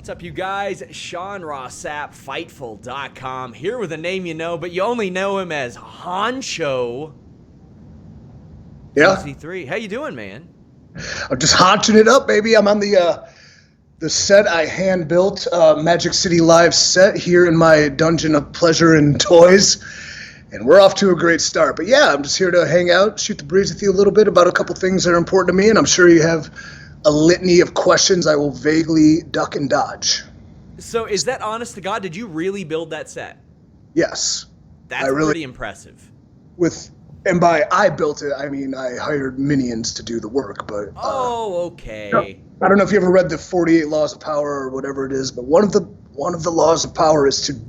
What's up, you guys? Sean Ross Sapp, Fightful.com, here with a name you know, but you only know him as Honcho. Yeah. EC3. How you doing, man? I'm just honching it up, baby. I'm on the set I hand-built, Magic City Live set here in my dungeon of pleasure and toys. And we're off to a great start. But yeah, I'm just here to hang out, shoot the breeze with you a little bit about a couple things that are important to me, and I'm sure you have a litany of questions I will vaguely duck and dodge. So is that honest to God? Did you really build that set? Yes. That's pretty impressive. And by I built it, I mean I hired minions to do the work. But okay. I don't know if you ever read the 48 Laws of Power or whatever it is, but one of the laws of power is to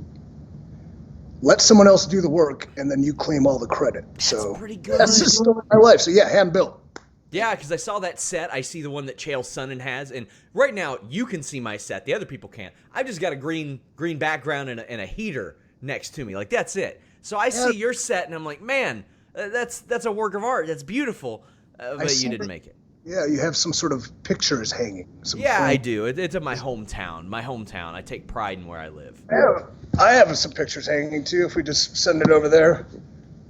let someone else do the work, and then you claim all the credit. That's pretty good. That's the story of my life. So yeah, hand built. Yeah, because I saw that set. I see the one that Chael Sonnen has, and right now you can see my set. The other people can't. I've just got a green background and a heater next to me. Like, that's it. So I see your set, and I'm like, man, that's a work of art. That's beautiful. But you didn't make it. Yeah, you have some sort of pictures hanging. I do. It's in my hometown. I take pride in where I live. Yeah, I have some pictures hanging too. If we just send it over there,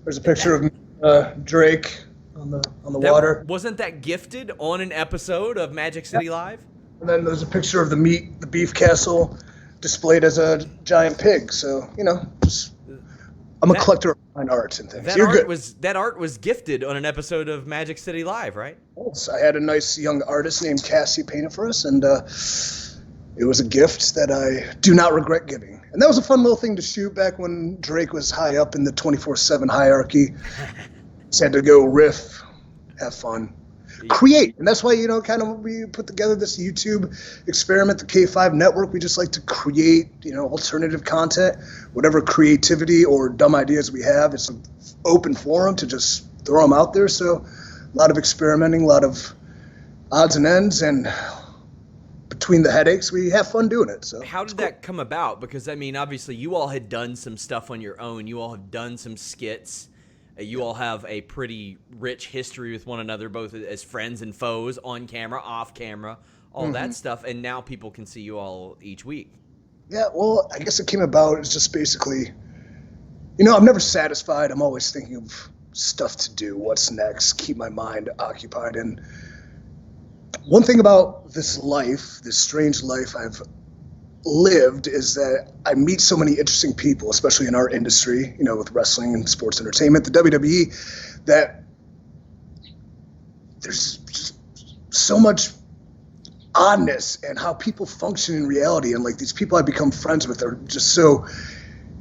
there's a picture of Drake on the water. Wasn't that gifted on an episode of Magic City Live? And then there's a picture of the beef castle displayed as a giant pig. So I'm a collector of fine arts and things. That art was gifted on an episode of Magic City Live, right? Yes, I had a nice young artist named Cassie paint it for us, and it was a gift that I do not regret giving. And that was a fun little thing to shoot back when Drake was high up in the 24/7 hierarchy. Just had to go riff, have fun, create. And that's why, we put together this YouTube experiment, the K5 network. We just like to create, alternative content, whatever creativity or dumb ideas we have. It's an open forum to just throw them out there. So a lot of experimenting, a lot of odds and ends, and between the headaches, we have fun doing it. So how did that come about? Because, I mean, obviously you all had done some stuff on your own. You all have done some skits. You all have a pretty rich history with one another, both as friends and foes, on camera, off camera, all that stuff. And now people can see you all each week. Yeah, well, I guess it came about. It's just basically, I'm never satisfied. I'm always thinking of stuff to do, what's next, keep my mind occupied. And one thing about this life, this strange life I've lived, is that I meet so many interesting people, especially in our industry, with wrestling and sports entertainment, the WWE, that there's just so much oddness and how people function in reality. And like these people I become friends with are just so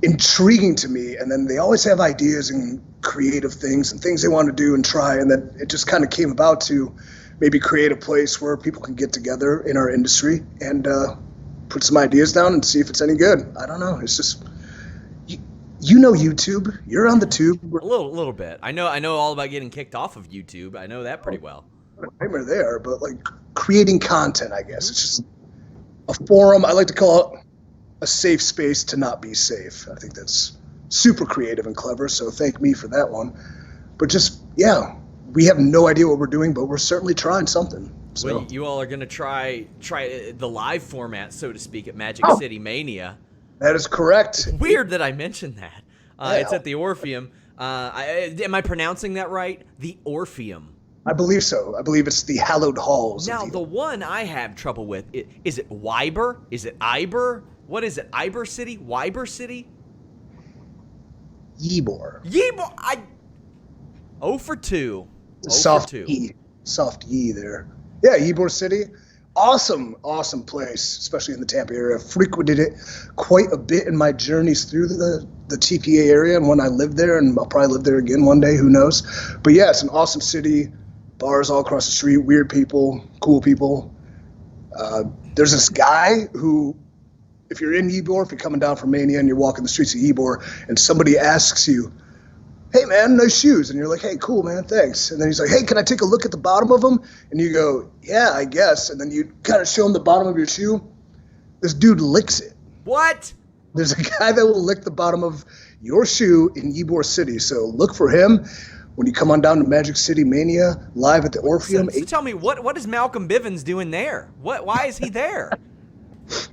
intriguing to me. And then they always have ideas and creative things and things they want to do and try. And then it just kind of came about to maybe create a place where people can get together in our industry and put some ideas down and see if it's any good. I don't know. It's just, YouTube. You're on the tube. A little bit. I know all about getting kicked off of YouTube. I know that pretty well. I'm there, but like creating content, I guess. It's just a forum. I like to call it a safe space to not be safe. I think that's super creative and clever. So thank me for that one. But just, we have no idea what we're doing, but we're certainly trying something. So. Well, you all are going to try the live format, so to speak, at Magic City Mania. That is correct. Weird that I mentioned that. It's at the Orpheum. Am I pronouncing that right? The Orpheum. I believe so. I believe it's the hallowed halls. Now, the one I have trouble with, is it Wyber? Is it Iber? What is it? Iber City? Wyber City? Ybor. 0 for 2. Soft E there. Yeah, Ybor City. Awesome place, especially in the Tampa area. I've frequented it quite a bit in my journeys through the TPA area and when I lived there, and I'll probably live there again one day, who knows. But yeah, it's an awesome city. Bars all across the street, weird people, cool people. There's this guy who, if you're in Ybor, if you're coming down from Mania and you're walking the streets of Ybor and somebody asks you, hey, man, nice shoes. And you're like, hey, cool, man, thanks. And then he's like, hey, can I take a look at the bottom of them? And you go, yeah, I guess. And then you kind of show him the bottom of your shoe. This dude licks it. What? There's a guy that will lick the bottom of your shoe in Ybor City. So look for him when you come on down to Magic City Mania, live at the Orpheum. So tell me, what is Malcolm Bivens doing there? Why is he there?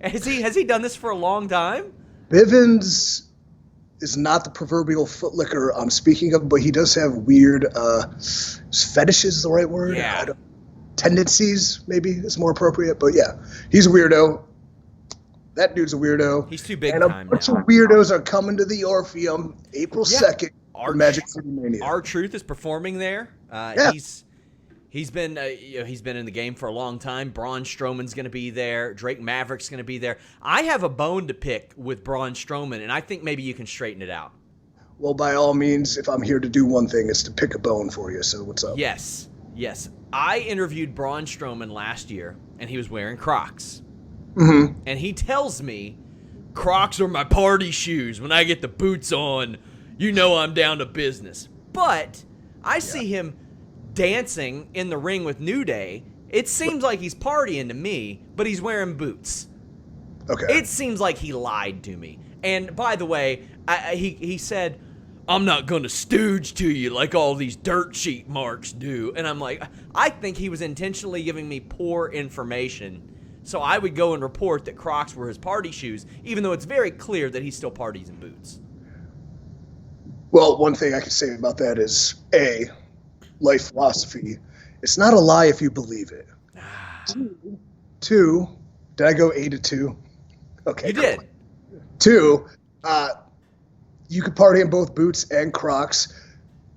Has he done this for a long time? Bivens is not the proverbial footlicker I'm speaking of, but he does have weird fetishes is the right word? Yeah. Tendencies, maybe, is more appropriate. But yeah, he's a weirdo. That dude's a weirdo. He's too big and time a bunch now. of weirdos are coming to the Orpheum April 2nd for Magic City Mania. R-Truth is performing there. Yeah. He's been he's been in the game for a long time. Braun Strowman's going to be there. Drake Maverick's going to be there. I have a bone to pick with Braun Strowman, and I think maybe you can straighten it out. Well, by all means, if I'm here to do one thing, it's to pick a bone for you. So what's up? Yes. I interviewed Braun Strowman last year, and he was wearing Crocs. Mm-hmm. And he tells me, Crocs are my party shoes. When I get the boots on, you know I'm down to business. But I see him dancing in the ring with New Day. It seems like he's partying to me, but he's wearing boots. Okay. It seems like he lied to me. And by the way, he said, I'm not going to stooge to you like all these dirt sheet marks do. And I'm like, I think he was intentionally giving me poor information. So I would go and report that Crocs were his party shoes, even though it's very clear that he still parties in boots. Well, one thing I can say about that is, A, life philosophy. It's not a lie if you believe it. Two, did I go A to 2? Okay. You did. 2, you could party in both boots and Crocs.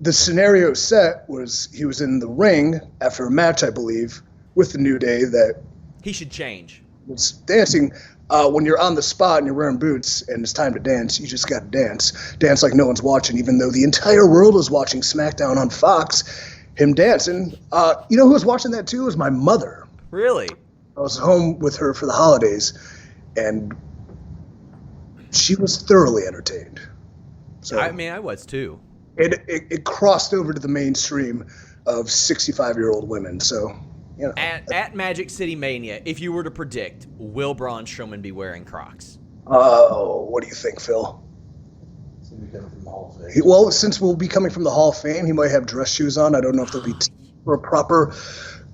The scenario set was he was in the ring after a match, I believe, with the New Day that he should change. Was dancing. When you're on the spot and you're wearing boots and it's time to dance, you just got to dance. Dance like no one's watching, even though the entire world is watching SmackDown on Fox. Him dancing. You know who was watching that too? It was my mother. Really? I was home with her for the holidays, and she was thoroughly entertained. So I mean, I was too. It crossed over to the mainstream of 65-year-old women. So, you know. At Magic City Mania, if you were to predict, will Braun Strowman be wearing Crocs? Oh, what do you think, Phil? Well, since we'll be coming from the Hall of Fame, he might have dress shoes on. I don't know if there'll be for a proper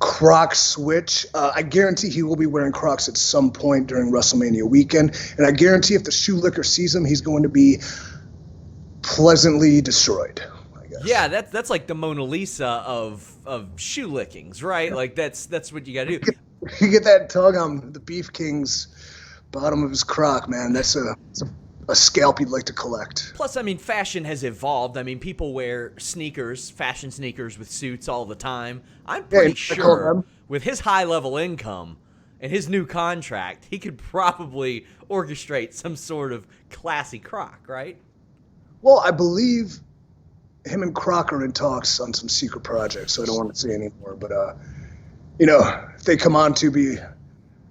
Croc switch. I guarantee he will be wearing Crocs at some point during WrestleMania weekend, and I guarantee if the shoe licker sees him, he's going to be pleasantly destroyed, I guess. Yeah, that's like the Mona Lisa of shoe lickings, right? Like that's what you got to do. You get that tug on the Beef King's bottom of his Croc, man. That's a scalp you'd like to collect. Plus, I mean, fashion has evolved. I mean, people wear sneakers, fashion sneakers with suits all the time. I'm pretty sure with his high-level income and his new contract, he could probably orchestrate some sort of classy Croc, right? Well, I believe him and Croc are in talks on some secret projects, so I don't want to say anymore. But, you know, if they come on to be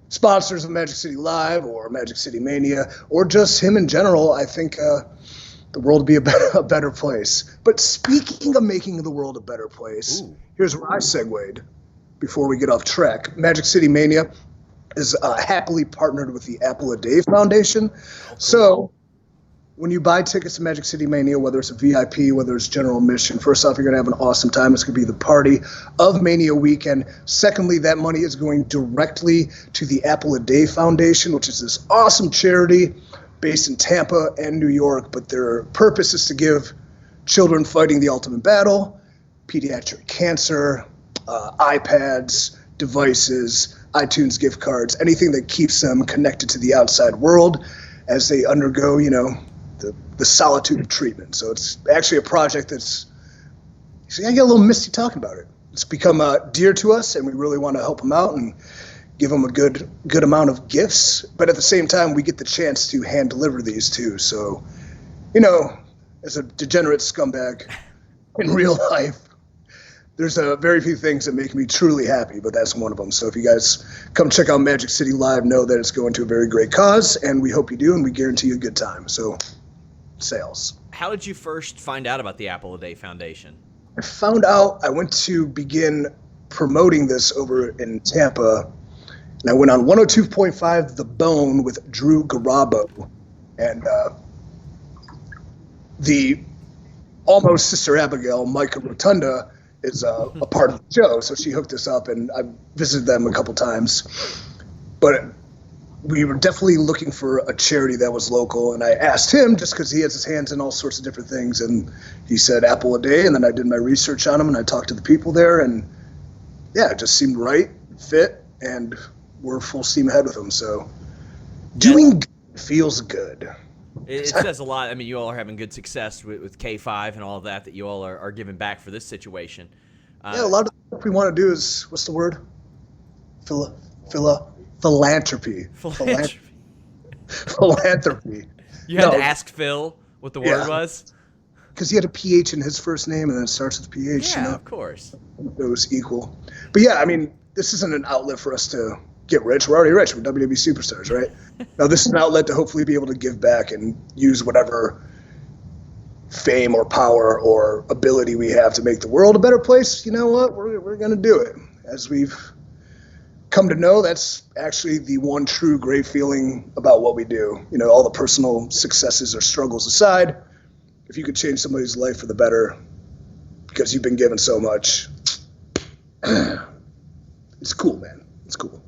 sponsors of Magic City Live or Magic City Mania, or just him in general, I think the world would be a better place. But speaking of making the world a better place, here's where I segued before we get off track. Magic City Mania is happily partnered with the Apple a Day Foundation. So when you buy tickets to Magic City Mania, whether it's a VIP, whether it's general admission, first off, you're going to have an awesome time. It's going to be the party of Mania weekend. Secondly, that money is going directly to the Apple a Day Foundation, which is this awesome charity based in Tampa and New York. But their purpose is to give children fighting the ultimate battle, pediatric cancer, iPads, devices, iTunes gift cards, anything that keeps them connected to the outside world as they undergo, you know, the solitude of treatment. So it's actually a project that's, see, I get a little misty talking about it. It's become dear to us, and we really want to help them out and give them a good amount of gifts. But at the same time, we get the chance to hand deliver these too. So, you know, as a degenerate scumbag in real life, there's very few things that make me truly happy, but that's one of them. So if you guys come check out Magic City Live, know that it's going to a very great cause, and we hope you do, and we guarantee you a good time. So, sales. How did you first find out about the Apple a Day Foundation? I found out, I went to begin promoting this over in Tampa, and I went on 102.5 The Bone with Drew Garabo, and the almost Sister Abigail, Micah Rotunda, is a part of the show, so she hooked us up, and I visited them a couple times. But we were definitely looking for a charity that was local, and I asked him just because he has his hands in all sorts of different things, and he said apple a day, and then I did my research on him, and I talked to the people there, and yeah, it just seemed right, fit, and we're full steam ahead with him. So doing good feels good. It says a lot. I mean, you all are having good success with K5 and all of that you all are giving back for this situation. Yeah, a lot of what we want to do is, what's the word? Philanthropy. Philanthropy. You had to ask Phil what the word was? Because he had a PH in his first name, and then it starts with PH. Yeah, of course. It was equal. But yeah, I mean, this isn't an outlet for us to get rich. We're already rich. We're WWE Superstars, right? Now, this is an outlet to hopefully be able to give back and use whatever fame or power or ability we have to make the world a better place. You know what? We're going to do it. As we've come to know, that's actually the one true great feeling about what we do. You know, all the personal successes or struggles aside, if you could change somebody's life for the better because you've been given so much, it's cool, man. It's cool.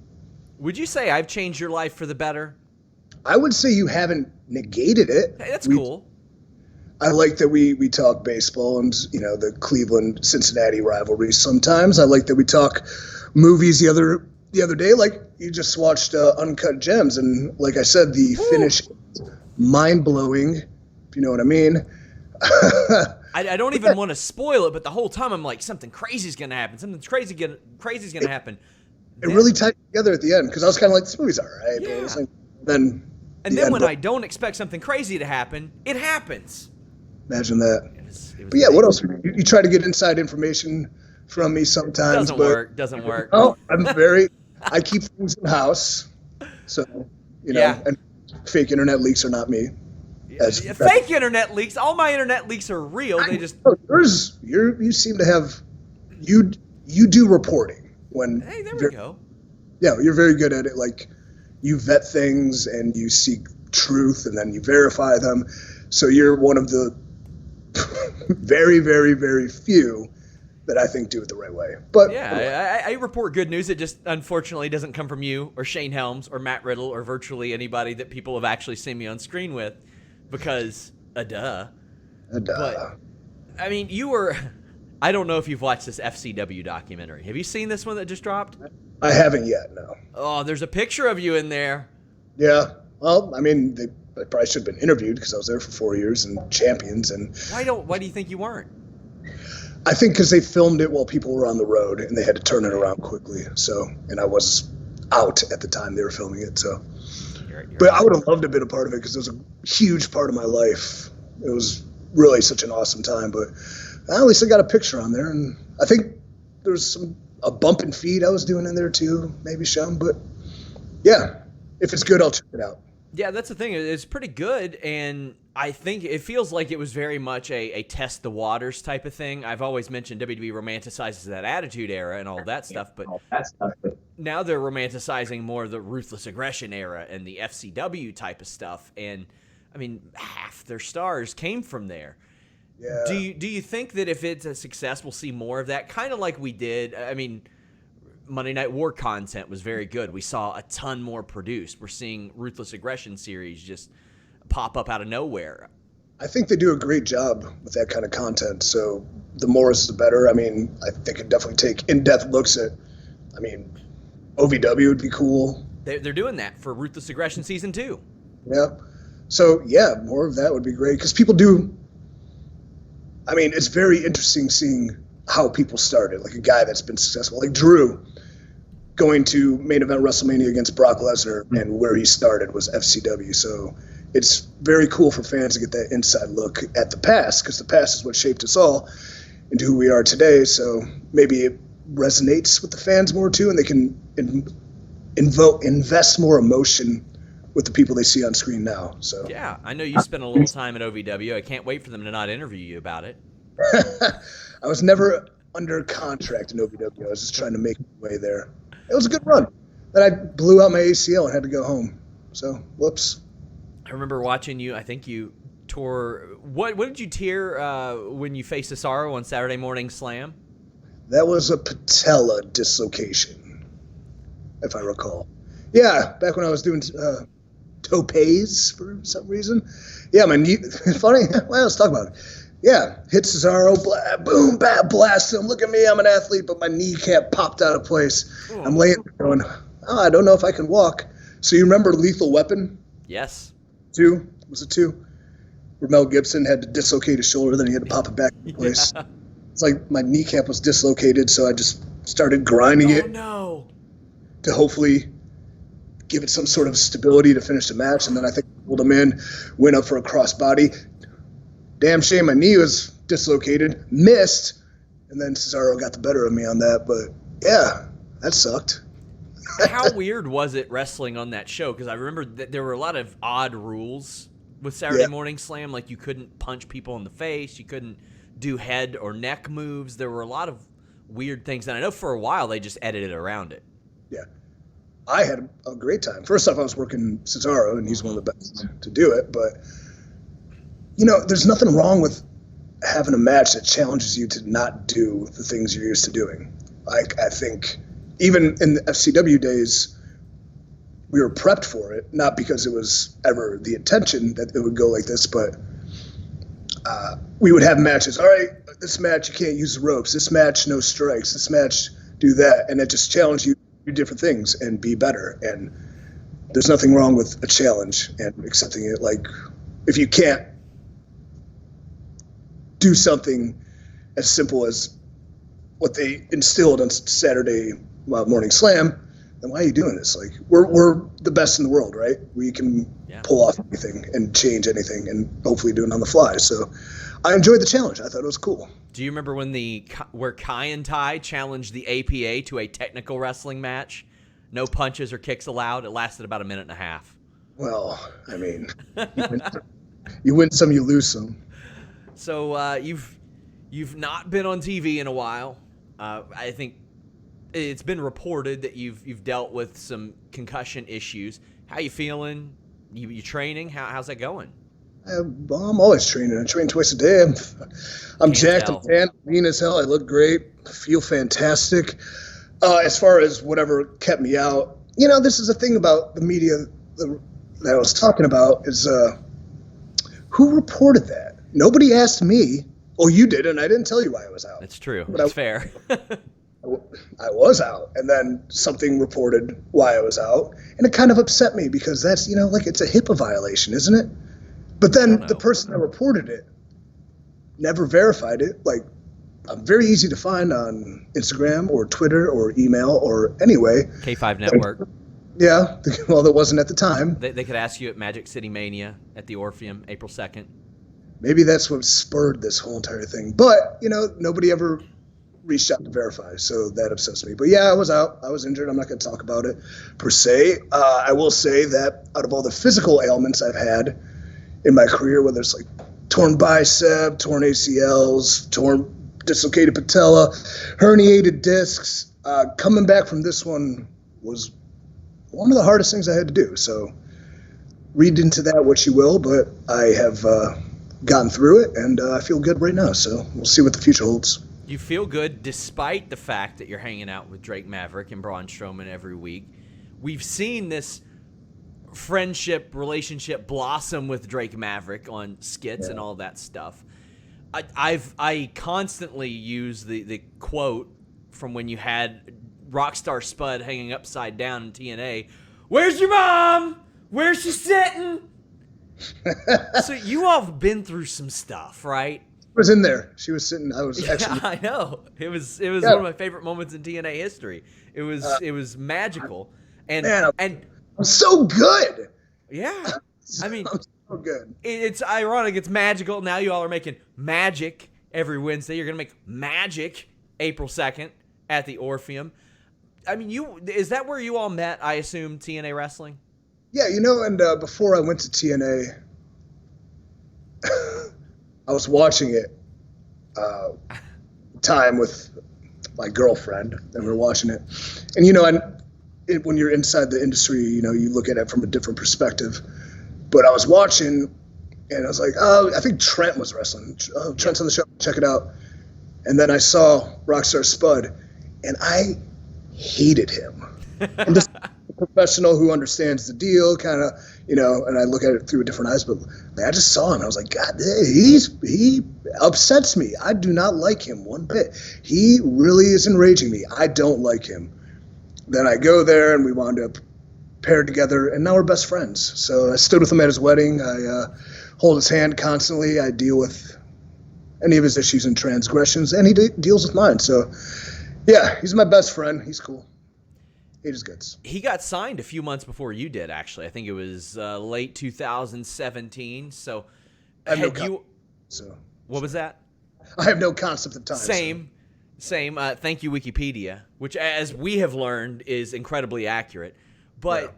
Would you say I've changed your life for the better? I would say you haven't negated it. Hey, that's cool. I like that we talk baseball and, you know, the Cleveland-Cincinnati rivalry sometimes. I like that we talk movies the other day. Like, you just watched Uncut Gems, and like I said, the finish mind-blowing, if you know what I mean. I don't even want to spoil it, but the whole time I'm like, something crazy's going to happen. Something crazy's going to happen. It really tied together at the end, because I was kind of like, this movie's all right. Yeah. But it was like, then when I don't expect something crazy to happen, it happens. Imagine that. It was but yeah, what else? You try to get inside information from me sometimes. Doesn't work. Oh, I keep things in house. So, you know, and fake internet leaks are not me. Fake internet leaks. All my internet leaks are real. They just. You seem to have, you do reporting. Hey, there we go. Yeah, you're very good at it. Like, you vet things and you seek truth and then you verify them. So you're one of the very, very, very few that I think do it the right way. But yeah, I report good news. It just unfortunately doesn't come from you or Shane Helms or Matt Riddle or virtually anybody that people have actually seen me on screen with, because duh. But I mean, you were. I don't know if you've watched this FCW documentary. Have you seen this one that just dropped? I haven't yet, no. Oh, there's a picture of you in there. Yeah. Well, I mean, I probably should have been interviewed because I was there for 4 years and champions. And why do you think you weren't? I think because they filmed it while people were on the road and they had to turn it around quickly. So, and I was out at the time they were filming it. So, but I would have loved to have been a part of it because it was a huge part of my life. It was really such an awesome time. But at least I got a picture on there, and I think there's a bump and feed I was doing in there too, maybe some. But yeah, if it's good, I'll check it out. Yeah, that's the thing. It's pretty good, and I think it feels like it was very much a test the waters type of thing. I've always mentioned WWE romanticizes that Attitude Era and all that stuff, but now they're romanticizing more of the Ruthless Aggression Era and the FCW type of stuff. And I mean, half their stars came from there. Yeah. Do you think that if it's a success, we'll see more of that? Kind of like we did. I mean, Monday Night War content was very good. We saw a ton more produced. We're seeing Ruthless Aggression series just pop up out of nowhere. I think they do a great job with that kind of content. So the more is the better. I mean, I think it definitely take in-depth looks at, I mean, OVW would be cool. They're doing that for Ruthless Aggression Season 2. Yeah. So, yeah, more of that would be great. Because people do, I mean, it's very interesting seeing how people started. Like a guy that's been successful, like Drew, going to main event WrestleMania against Brock Lesnar, and where he started was FCW. So it's very cool for fans to get that inside look at the past, because the past is what shaped us all into who we are today. So maybe it resonates with the fans more too, and they can invest more emotion with the people they see on screen now. So yeah, I know you spent a little time at OVW. I can't wait for them to not interview you about it. I was never under contract in OVW. I was just trying to make my way there. It was a good run. Then I blew out my ACL and had to go home. So, whoops. I remember watching you. I think you tore. What did you tear when you faced Cesaro on Saturday Morning Slam? That was a patella dislocation, if I recall. Yeah, back when I was doing topes for some reason. Yeah, my knee. Funny. Well, let's talk about it. Yeah, hit Cesaro, boom, bam, blast him. Look at me, I'm an athlete, but my kneecap popped out of place. Ooh. I'm laying there going, I don't know if I can walk. So you remember Lethal Weapon? Yes. 2? Was it 2? Where Mel Gibson had to dislocate his shoulder, then he had to pop it back in place. Yeah. It's like my kneecap was dislocated, so I just started grinding it No. to hopefully give it some sort of stability to finish the match. And then I think I pulled him in, went up for a crossbody. Damn shame my knee was dislocated, missed, and then Cesaro got the better of me on that. But yeah, that sucked. How weird was it wrestling on that show? Because I remember that there were a lot of odd rules with Saturday Morning Slam. Like you couldn't punch people in the face, you couldn't do head or neck moves. There were a lot of weird things, and I know for a while they just edited around it. Yeah, I had a great time. First off, I was working Cesaro, and he's one of the best to do it. But you know, there's nothing wrong with having a match that challenges you to not do the things you're used to doing. Like, I think even in the FCW days, we were prepped for it, not because it was ever the intention that it would go like this, but we would have matches. All right, this match, you can't use the ropes. This match, no strikes. This match, do that. And it just challenged you to do different things and be better. And there's nothing wrong with a challenge and accepting it. Like, if you can't do something as simple as what they instilled on Saturday Morning Slam, then why are you doing this? Like, we're the best in the world, right? We can pull off anything and change anything and hopefully do it on the fly. So I enjoyed the challenge. I thought it was cool. Do you remember where Kai and Tai challenged the APA to a technical wrestling match? No punches or kicks allowed. It lasted about a minute and a half. Well, I mean, you win some, you lose some. So you've not been on TV in a while. I think it's been reported that you've dealt with some concussion issues. How you feeling? You training? How's that going? Well, I'm always training. I train twice a day. I'm jacked, I'm tan, lean as hell. I look great. I feel fantastic. As far as whatever kept me out, you know, this is the thing about the media that I was talking about is who reported that? Nobody asked me. Oh, you did, and I didn't tell you why I was out. That's true. That's fair. I was out, and then something reported why I was out, and it kind of upset me because that's, you know, like it's a HIPAA violation, isn't it? But then the person that reported it never verified it. Like, I'm very easy to find on Instagram or Twitter or email or anyway. K5 Network. Yeah, well, that wasn't at the time. They could ask you at Magic City Mania at the Orpheum, April 2nd. Maybe that's what spurred this whole entire thing. But, you know, nobody ever reached out to verify, so that upsets me. But yeah, I was out. I was injured. I'm not going to talk about it per se. I will say that out of all the physical ailments I've had in my career, whether it's like torn bicep, torn ACLs, dislocated patella, herniated discs, coming back from this one was one of the hardest things I had to do. So read into that what you will, but I have gotten through it, and I feel good right now. So we'll see what the future holds. You feel good despite the fact that you're hanging out with Drake Maverick and Braun Strowman every week. We've seen this friendship, relationship blossom with Drake Maverick on skits and all that stuff. I constantly use the quote from when you had Rockstar Spud hanging upside down in TNA. Where's your mom? Where's she sitting? So you all have been through some stuff, right? I was in there. She was sitting. I was actually. Yeah, I know. It was one of my favorite moments in TNA history. It was magical, and I'm so good. Yeah, I mean, I'm so good. It's ironic. It's magical. Now you all are making magic every Wednesday. You're gonna make magic April 2nd at the Orpheum. I mean, is that where you all met? I assume TNA wrestling. Yeah, you know, and before I went to TNA, I was watching it time with my girlfriend, and we were watching it. And, you know, when you're inside the industry, you know, you look at it from a different perspective. But I was watching, and I was like, oh, I think Trent was wrestling. Oh, Trent's on the show. Check it out. And then I saw Rockstar Spud, and I hated him. And just professional who understands the deal, kind of, and I look at it through different eyes. But I just saw him. I was like, God, he upsets me. I do not like him one bit. He really is enraging me. I don't like him. Then I go there, and we wound up paired together, and now we're best friends. So I stood with him at his wedding. I hold his hand constantly. I deal with any of his issues and transgressions, and he deals with mine. So, yeah, he's my best friend. He's cool. He just goods. He got signed a few months before you did, actually. I think it was late 2017. So, what was that? I have no concept of time. Same. Thank you, Wikipedia, which, as we have learned, is incredibly accurate. But,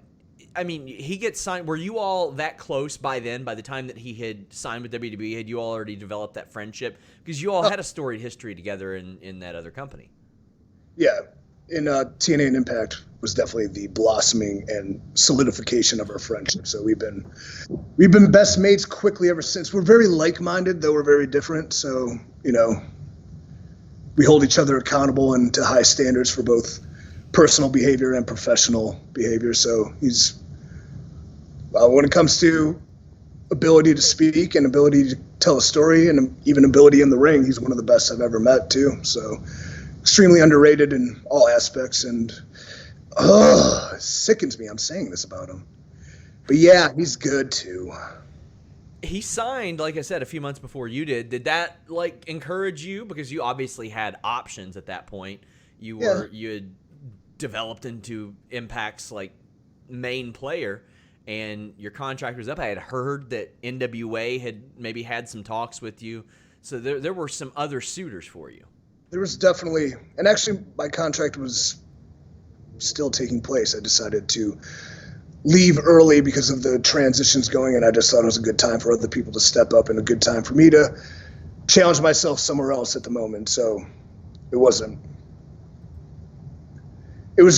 I mean, he gets signed. Were you all that close by then, by the time that he had signed with WWE? Had you all already developed that friendship? Because you all had a storied history together in that other company. Yeah. In TNA and Impact was definitely the blossoming and solidification of our friendship. So we've been best mates quickly ever since. We're very like-minded, though we're very different. So, we hold each other accountable and to high standards for both personal behavior and professional behavior. So he's, when it comes to ability to speak and ability to tell a story and even ability in the ring, he's one of the best I've ever met too. So extremely underrated in all aspects, and it sickens me I'm saying this about him. But yeah, he's good too. He signed, like I said, a few months before you did. Did that encourage you? Because you obviously had options at that point. You had developed into Impact's main player, and your contract was up. I had heard that NWA had maybe had some talks with you, so there were some other suitors for you. There was definitely, and actually my contract was still taking place. I decided to leave early because of the transitions going, and I just thought it was a good time for other people to step up and a good time for me to challenge myself somewhere else at the moment. So it was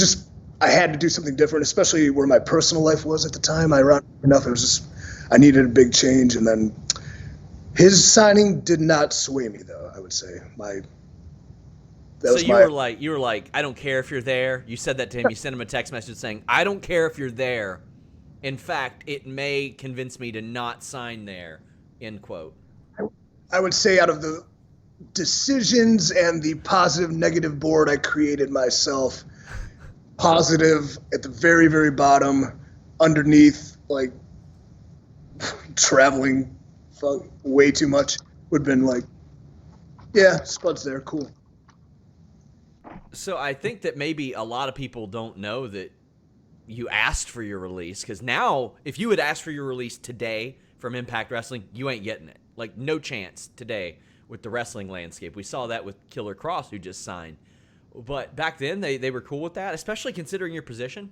just, I had to do something different, especially where my personal life was at the time. Ironically enough, it was just, I needed a big change. And then his signing did not sway me, though, I would say. You were like, I don't care if you're there. You said that to him. You sent him a text message saying, I don't care if you're there. In fact, it may convince me to not sign there, end quote. I would say out of the decisions and the positive, negative board I created myself, positive at the very, very bottom, underneath, traveling way too much, would have been yeah, Spud's there, cool. So I think that maybe a lot of people don't know that you asked for your release, because now if you had asked for your release today from Impact Wrestling, you ain't getting it. No chance today with the wrestling landscape. We saw that with Killer Kross, who just signed. But back then, they were cool with that, especially considering your position?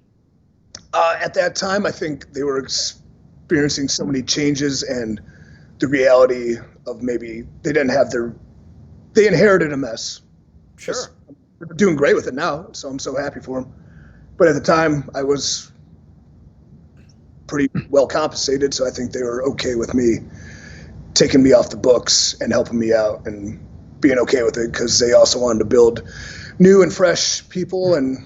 At that time, I think they were experiencing so many changes, and the reality of maybe they inherited a mess. Sure. They're doing great with it now, so I'm so happy for them. But at the time, I was pretty well compensated, so I think they were okay with me taking me off the books and helping me out and being okay with it, because they also wanted to build new and fresh people, and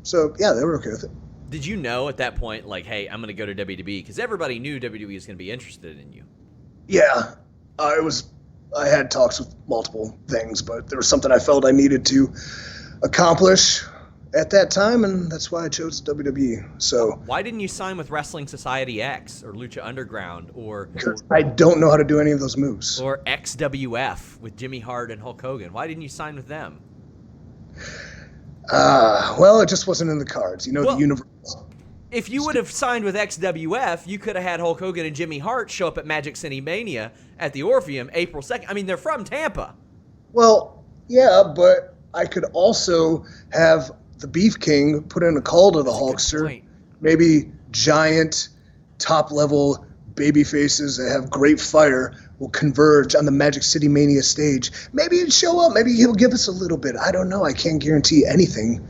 so yeah, they were okay with it. Did you know at that point, hey, I'm going to go to WWE? Because everybody knew WWE was going to be interested in you. Yeah, I had talks with multiple things, but there was something I felt I needed to accomplish at that time, and that's why I chose WWE. So why didn't you sign with Wrestling Society X or Lucha Underground because I don't know how to do any of those moves. Or XWF with Jimmy Hart and Hulk Hogan? Why didn't you sign with them? Well, it just wasn't in the cards. The universe. If you would have signed with XWF, you could have had Hulk Hogan and Jimmy Hart show up at Magic City Mania at the Orpheum April 2nd. I mean, they're from Tampa. Well, yeah, but I could also have the Beef King put in a call to the Hulkster. Maybe giant, top-level baby faces that have great fire will converge on the Magic City Mania stage. Maybe he'd show up. Maybe he'll give us a little bit. I don't know. I can't guarantee anything.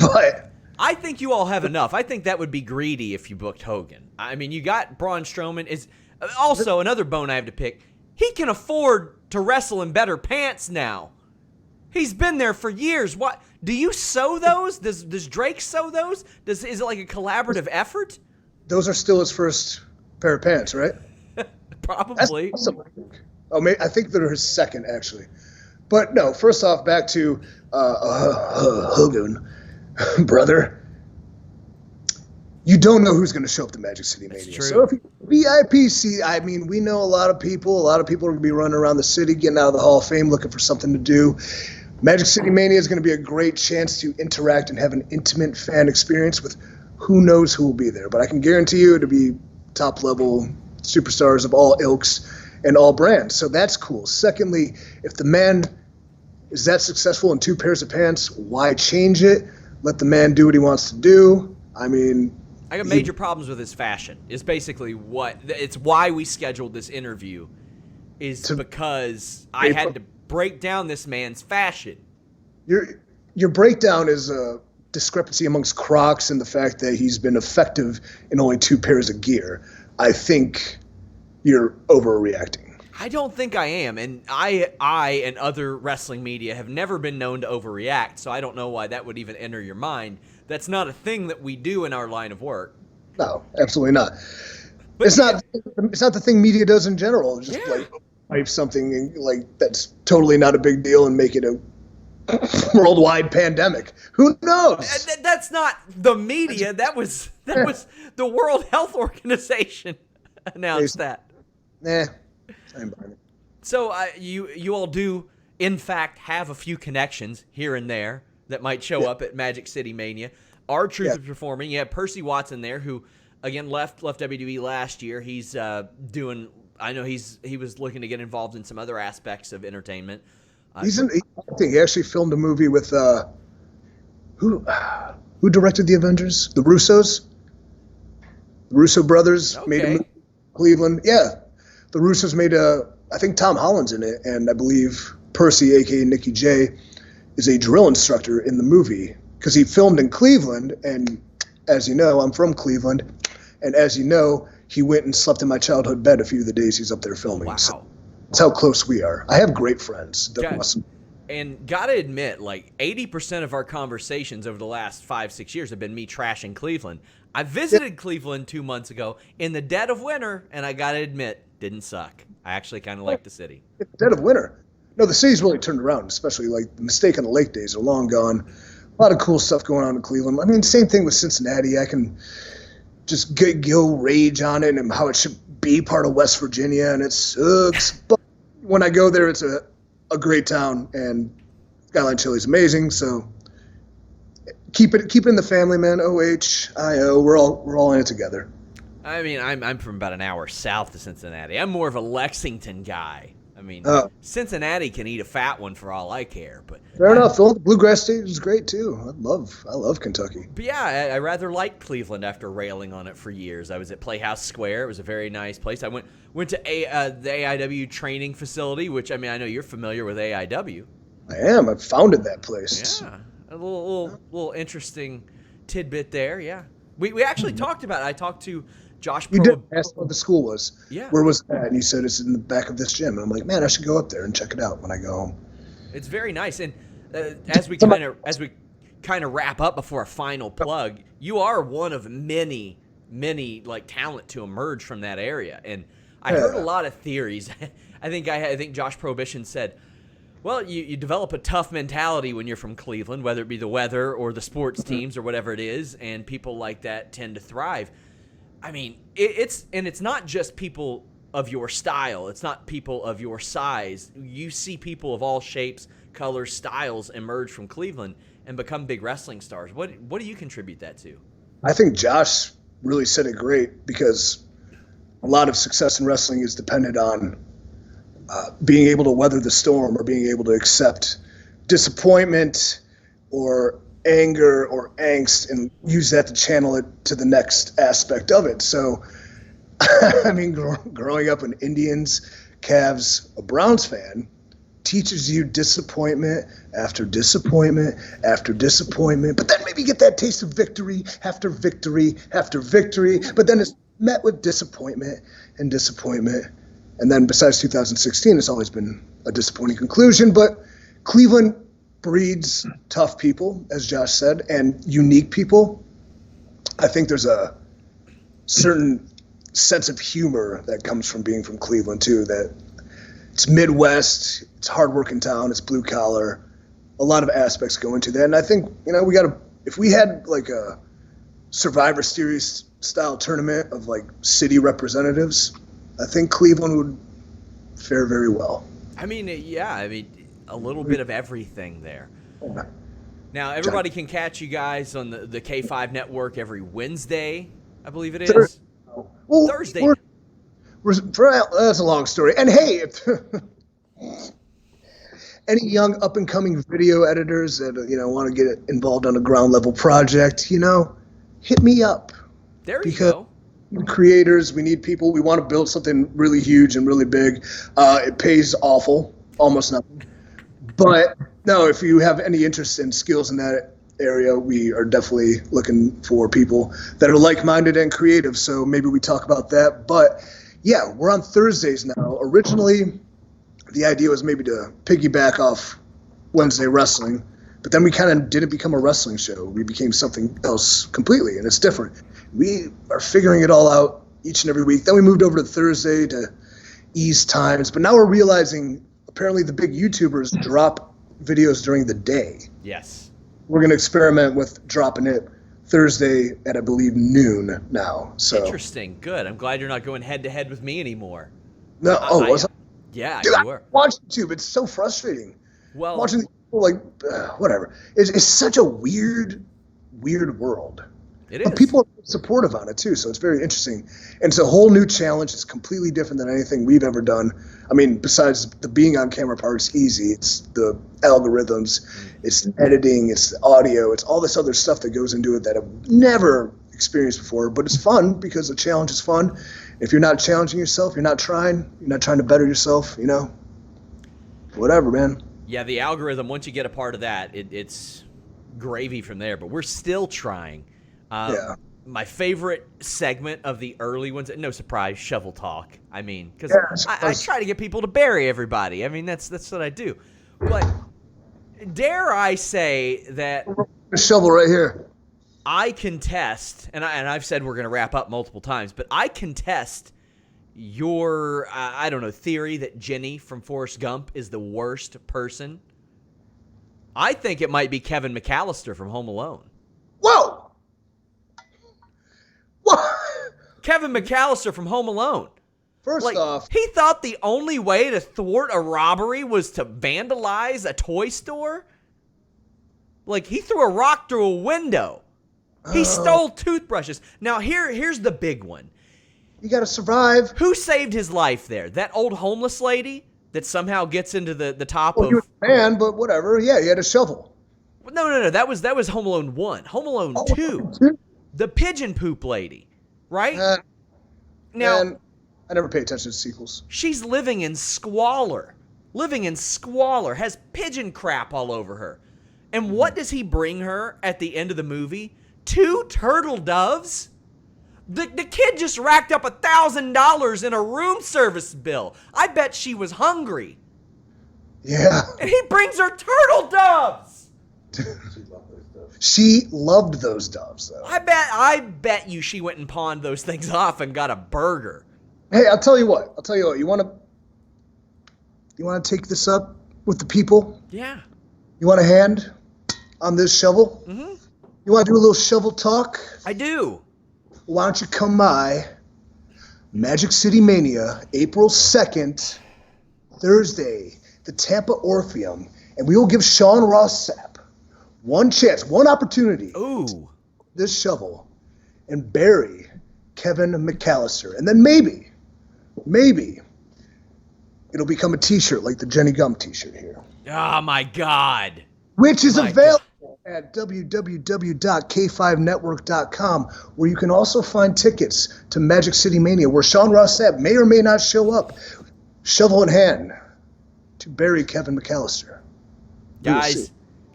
But I think you all have enough. I think that would be greedy if you booked Hogan. I mean, you got Braun Strowman. Is also another bone I have to pick. He can afford to wrestle in better pants now. He's been there for years. What do you sew those? Does Drake sew those? Is it like a collaborative effort? Those are still his first pair of pants, right? Probably. That's awesome. Oh, I think they're his second, actually. But no, first off, back to Hogan, brother. You don't know who's going to show up to Magic City Mania. True. So if you VIP seat, I mean, we know a lot of people. A lot of people are going to be running around the city, getting out of the Hall of Fame, looking for something to do. Magic City Mania is going to be a great chance to interact and have an intimate fan experience with who knows who will be there. But I can guarantee you it'll be top-level superstars of all ilks and all brands. So that's cool. Secondly, if the man is that successful in 2 pairs of pants, why change it? Let the man do what he wants to do. I mean, I got major problems with his fashion. Is basically it's why we scheduled this interview, is because I had to break down this man's fashion. Your breakdown is a discrepancy amongst Crocs and the fact that he's been effective in only 2 pairs of gear. I think you're overreacting. I don't think I am, and I and other wrestling media have never been known to overreact, so I don't know why that would even enter your mind. That's not a thing that we do in our line of work. No, absolutely not. But it's not the thing media does in general. Just like hype something like that's totally not a big deal and make it a worldwide pandemic. Who knows? That's not the media. That was the World Health Organization announced that. Nah. I'm buying it. So you all do, in fact, have a few connections here and there that might show up at Magic City Mania. R-Truth is performing. You have Percy Watson there, who again left WWE last year. He's doing. I know he was looking to get involved in some other aspects of entertainment. I think he actually filmed a movie with who directed the Avengers? The Russos. The Russo brothers made a movie in Cleveland. Yeah. The Russos made I think Tom Holland's in it, and I believe Percy, a.k.a. Nicky J, is a drill instructor in the movie because he filmed in Cleveland, and as you know, I'm from Cleveland, and as you know, he went and slept in my childhood bed a few of the days he's up there filming. Wow. So that's how close we are. I have great friends. And gotta admit, like 80% of our conversations over the last 5-6 years have been me trashing Cleveland. I visited Cleveland 2 months ago in the dead of winter, and I gotta admit, didn't suck. I actually kind of like the city. Dead of winter. No, the city's really turned around, especially like the Mistake on the Lake days are long gone. A lot of cool stuff going on in Cleveland. I mean, same thing with Cincinnati. I can just go rage on it and how it should be part of West Virginia, and it sucks. But when I go there, it's a great town, and Skyline Chili is amazing. So keep it in the family, man. OHIO, we're all in it together. I mean, I'm from about an hour south of Cincinnati. I'm more of a Lexington guy. I mean, Cincinnati can eat a fat one for all I care. But fair enough. The Bluegrass State is great too. I love Kentucky. But yeah, I rather like Cleveland after railing on it for years. I was at Playhouse Square. It was a very nice place. I went to the AIW training facility, which I mean I know you're familiar with AIW. I am. I founded that place. Yeah, a little interesting tidbit there. Yeah, we actually talked about it. I talked to Josh. You did ask what the school was. Yeah. Where was that? And he said it's in the back of this gym. And I'm like, man, I should go up there and check it out when I go home. It's very nice. And as we kind of wrap up before a final plug, you are one of many like talent to emerge from that area. And I heard a lot of theories. I think Josh Prohibition said, well, you develop a tough mentality when you're from Cleveland, whether it be the weather or the sports teams or whatever it is, and people like that tend to thrive. I mean, it's not just people of your style. It's not people of your size. You see people of all shapes, colors, styles emerge from Cleveland and become big wrestling stars. What do you contribute that to? I think Josh really said it great because a lot of success in wrestling is dependent on being able to weather the storm or being able to accept disappointment or anger or angst and use that to channel it to the next aspect of it. So, I mean, growing up an Indians, Cavs, a Browns fan teaches you disappointment after disappointment after disappointment, but then maybe get that taste of victory after victory after victory, but then it's met with disappointment and disappointment. And then besides 2016, it's always been a disappointing conclusion, but Cleveland breeds tough people, as Josh said, and unique people. I think there's a certain sense of humor that comes from being from Cleveland too, that it's Midwest, it's hardworking town, it's blue collar, a lot of aspects go into that. And I think, if we had like a Survivor Series style tournament of like city representatives, I think Cleveland would fare very well. I mean, a little bit of everything there. Now, everybody can catch you guys on the K5 network every Wednesday, I believe it is. Well, Thursday. That's a long story. And hey, any young up-and-coming video editors that want to get involved on a ground-level project, hit me up. There you go. Creators, we need people. We want to build something really huge and really big. It pays awful, almost nothing. But no, if you have any interest in skills in that area, we are definitely looking for people that are like-minded and creative. So maybe we talk about that. But yeah, we're on Thursdays now. Originally, the idea was maybe to piggyback off Wednesday wrestling, but then we kind of didn't become a wrestling show. We became something else completely, and it's different. We are figuring it all out each and every week. Then we moved over to Thursday to ease times, but now we're realizing apparently the big YouTubers drop videos during the day. Yes. We're going to experiment with dropping it Thursday at, I believe, noon now. So interesting. Good. I'm glad you're not going head-to-head with me anymore. No. Yeah, dude, you were. Watch YouTube. It's so frustrating. Well, watching people whatever. It's such a weird world. It is. But people are supportive on it too, so it's very interesting. And it's a whole new challenge. It's completely different than anything we've ever done. I mean, besides the being on camera part is easy. It's the algorithms, it's the editing, it's the audio, it's all this other stuff that goes into it that I've never experienced before. But it's fun because the challenge is fun. If you're not challenging yourself, you're not trying to better yourself, whatever, man. Yeah, the algorithm, once you get a part of that, it's gravy from there. But we're still trying. My favorite segment of the early ones, no surprise, shovel talk. I mean, because I try to get people to bury everybody. I mean, that's what I do. But dare I say that a shovel right here. I contest, and I've said we're going to wrap up multiple times, but I contest your, theory that Jenny from Forrest Gump is the worst person. I think it might be Kevin McAllister from Home Alone. Whoa! Kevin McAllister from Home Alone. First off, he thought the only way to thwart a robbery was to vandalize a toy store? He threw a rock through a window. He stole toothbrushes. Now, here's the big one. You got to survive. Who saved his life there? That old homeless lady that somehow gets into the top of... He was a man, but whatever. Yeah, he had a shovel. No. That was Home Alone 1. Home Alone 2. The pigeon poop lady. Right? Now, I never pay attention to sequels. She's living in squalor. Has pigeon crap all over her. And what does he bring her at the end of the movie? 2 turtle doves? The kid just racked up $1,000 in a room service bill. I bet she was hungry. Yeah. And he brings her turtle doves. She loved those doves, though. I bet you she went and pawned those things off and got a burger. Hey, I'll tell you what. You want to take this up with the people? Yeah. You want a hand on this shovel? Mm-hmm. You want to do a little shovel talk? I do. Why don't you come by Magic City Mania, April 2nd, Thursday, the Tampa Orpheum, and we will give Sean Ross Sapp one chance, one opportunity. Ooh. This shovel and bury Kevin McAllister. And then maybe it'll become a t-shirt like the Jenny Gum t-shirt here. Oh, my God. Which is available at www.k5network.com, where you can also find tickets to Magic City Mania, where Sean Ross Sapp may or may not show up, shovel in hand, to bury Kevin McAllister. Guys,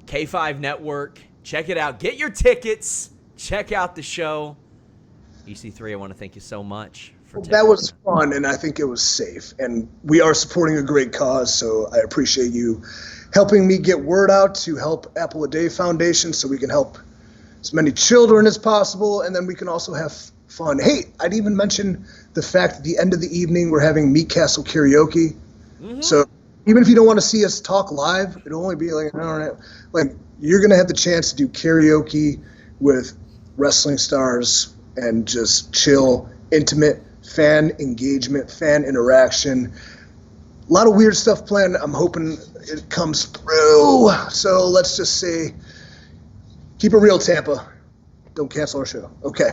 K5 Network, check it out. Get your tickets. Check out the show. EC3, I want to thank you so much for taking That was fun, and I think it was safe. And we are supporting a great cause, so I appreciate you helping me get word out to help Apple a Day Foundation so we can help as many children as possible, and then we can also have fun. Hey, I'd even mention the fact at the end of the evening we're having Meat Castle karaoke. Mm-hmm. So even if you don't want to see us talk live, it'll only be like an hour and a half. Like, you're going to have the chance to do karaoke with wrestling stars and just chill, intimate fan engagement, fan interaction. A lot of weird stuff planned. I'm hoping it comes through. So let's just say, keep it real, Tampa. Don't cancel our show. Okay.